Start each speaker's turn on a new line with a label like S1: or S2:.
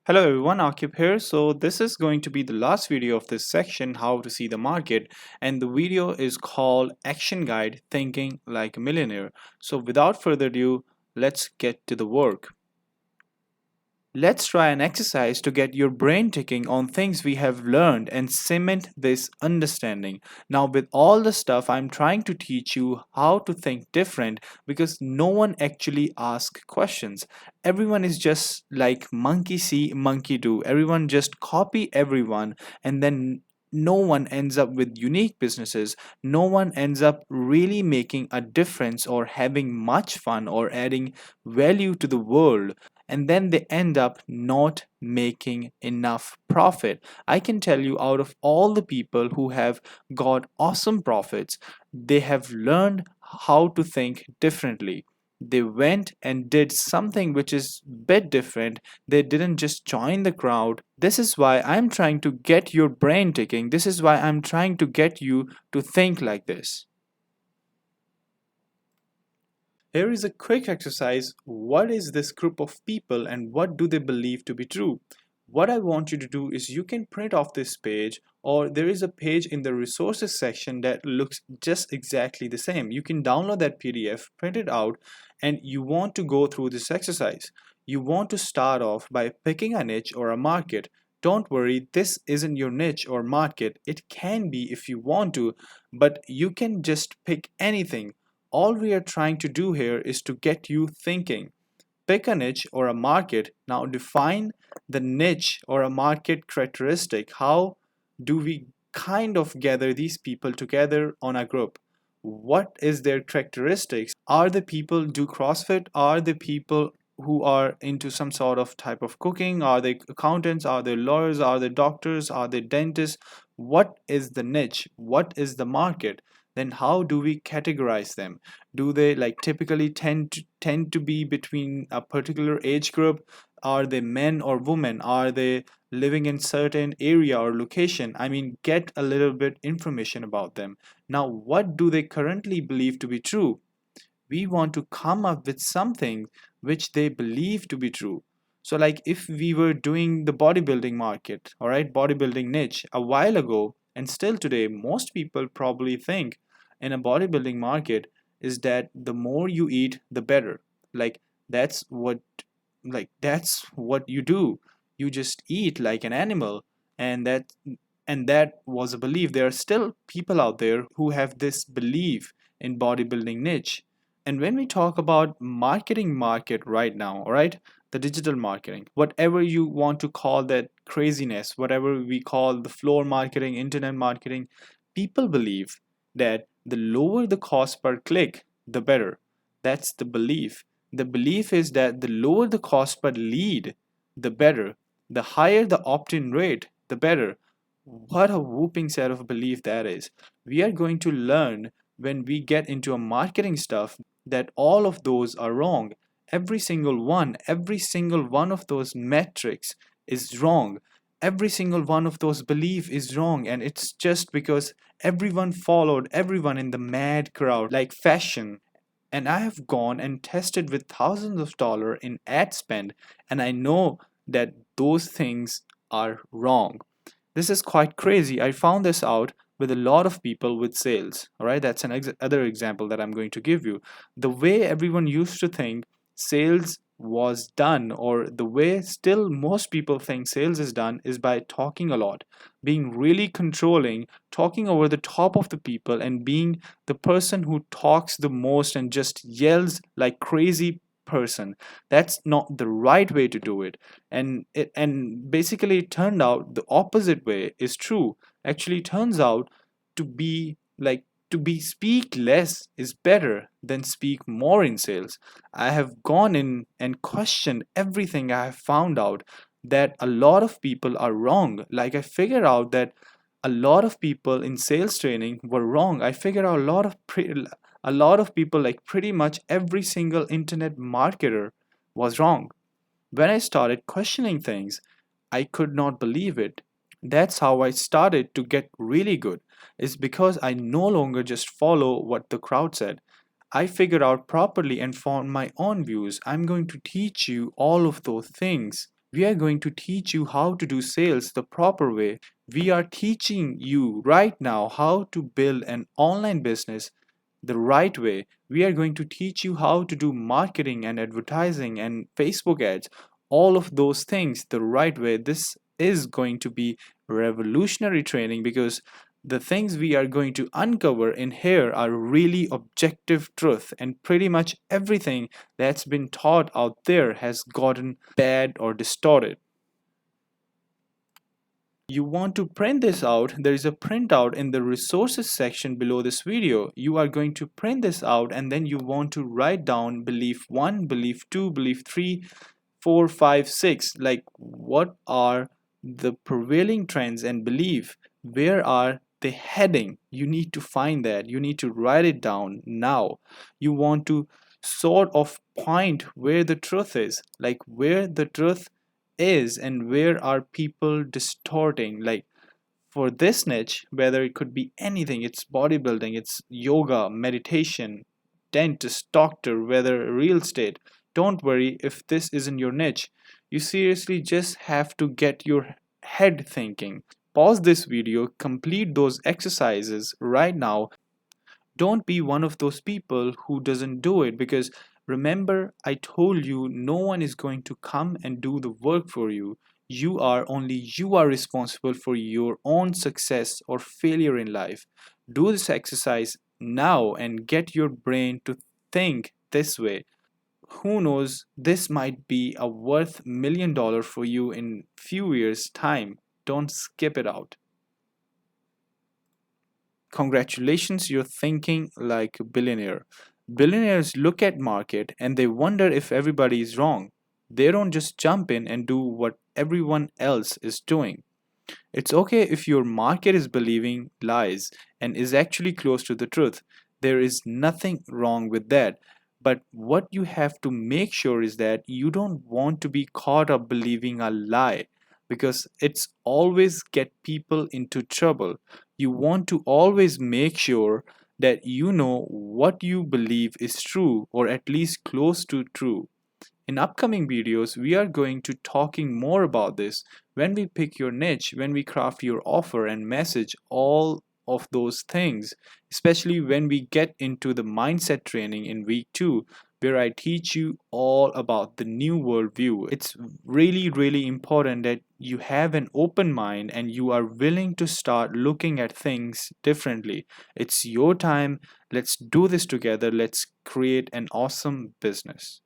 S1: Hello everyone, Akib here. So this is going to be the last video of this section, how to see the market, and the video is called Action Guide Thinking Like a Millionaire. So without further ado, let's get to the work. Let's try an exercise to get your brain ticking on things we have learned and cement this understanding. Now, with all the stuff, I'm trying to teach you how to think different because no one actually asks questions. Everyone is just like monkey see, monkey do. Everyone just copy everyone, and then no one ends up with unique businesses. No one ends up really making a difference or having much fun or adding value to the world, and then they end up not making enough profit. I can tell you, out of all the people who have got awesome profits, they have learned how to think differently. They went and did something which is a bit different. They didn't just join the crowd. This is why I'm trying to get your brain ticking. This is why I'm trying to get you to think like this. Here is a quick exercise. What is this group of people and what do they believe to be true? What I want you to do is you can print off this page, or there is a page in the resources section that looks just exactly the same. You can download that PDF, print it out, and you want to go through this exercise. You want to start off by picking a niche or a market. Don't worry, this isn't your niche or market. It can be if you want to, but you can just pick anything. All we are trying to do here is to get you thinking. Pick a niche or a market. Now define the niche or a market characteristic. How do we kind of gather these people together on a group? What is their characteristics? Are the people do CrossFit? Are the people who are into some sort of type of cooking? Are they accountants? Are they lawyers? Are they doctors? Are they dentists? What is the niche? What is the market? Then how do we categorize them? Do they like typically tend to be between a particular age group? Are they men or women? Are they living in certain area or location? I mean, get a little bit information about them. Now, what do they currently believe to be true? We want to come up with something which they believe to be true. So like if we were doing the bodybuilding market, all right, bodybuilding niche a while ago, and still today most people probably think in a bodybuilding market is that the more you eat the better. Like that's what that's what you do. You just eat like an animal, and that was a belief. There are still people out there who have this belief in bodybuilding niche. And when we talk about marketing market right now, all right, the digital marketing, whatever you want to call that craziness, whatever we call the floor marketing, internet marketing, people believe that the lower the cost per click, the better. That's the belief. The belief is that the lower the cost per lead, the better. The higher the opt-in rate, the better. What a whooping set of belief that is. We are going to learn when we get into a marketing stuff that all of those are wrong. Every single one of those metrics is wrong. Every single one of those belief is wrong, and it's just because everyone followed everyone in the mad crowd like fashion. And I have gone and tested with thousands of dollars in ad spend, and I know that those things are wrong. This is quite crazy. I found this out with a lot of people with sales. All right, that's other example that I'm going to give you. The way everyone used to think sales was done, or the way still most people think sales is done, is by talking a lot, being really controlling, talking over the top of the people, and being the person who talks the most and just yells like crazy person. That's not the right way to do it. And basically it turned out the opposite way is true. Actually turns out to be like, to be speak less is better than speak more in sales. I have gone in and questioned everything. I have found out that a lot of people are wrong. Like I figured out that a lot of people in sales training were wrong. I figured out a lot of people, like pretty much every single internet marketer was wrong. When I started questioning things, I could not believe it. That's how I started to get really good. Is because I no longer just follow what the crowd said. I figured out properly and formed my own views. I'm going to teach you all of those things. We are going to teach you how to do sales the proper way. We are teaching you right now how to build an online business the right way. We are going to teach you how to do marketing and advertising and Facebook ads, all of those things the right way. This is going to be revolutionary training because the things we are going to uncover in here are really objective truth, and pretty much everything that's been taught out there has gotten bad or distorted. You want to print this out, there is a printout in the resources section below this video. You are going to print this out and then you want to write down belief 1, belief 2, belief 3, 4, 5, 6. Like, what are the prevailing trends and belief? Where are they heading? You need to find that. You need to write it down now. You want to sort of point where the truth is, like where the truth is and where are people distorting. Like, for this niche, whether it could be anything, it's bodybuilding, it's yoga, meditation, dentist, doctor, whether real estate, don't worry if this isn't your niche. You seriously just have to get your head thinking. Pause this video, complete those exercises right now. Don't be one of those people who doesn't do it, because remember, I told you no one is going to come and do the work for you. You are responsible for your own success or failure in life. Do this exercise now and get your brain to think this way. Who knows, this might be a worth $1 million for you in few years time. Don't skip it out. Congratulations, you're thinking like a billionaire. Billionaires look at market and they wonder if everybody is wrong. They don't just jump in and do what everyone else is doing. It's okay if your market is believing lies and is actually close to the truth. There is nothing wrong with that. But what you have to make sure is that you don't want to be caught up believing a lie, because it's always get people into trouble. You want to always make sure that you know what you believe is true, or at least close to true. In upcoming videos, we are going to talking more about this when we pick your niche, when we craft your offer and message, all of those things, especially when we get into the mindset training in week 2, where I teach you all about the new worldview. It's really, really important that you have an open mind and you are willing to start looking at things differently. It's your time. Let's do this together. Let's create an awesome business.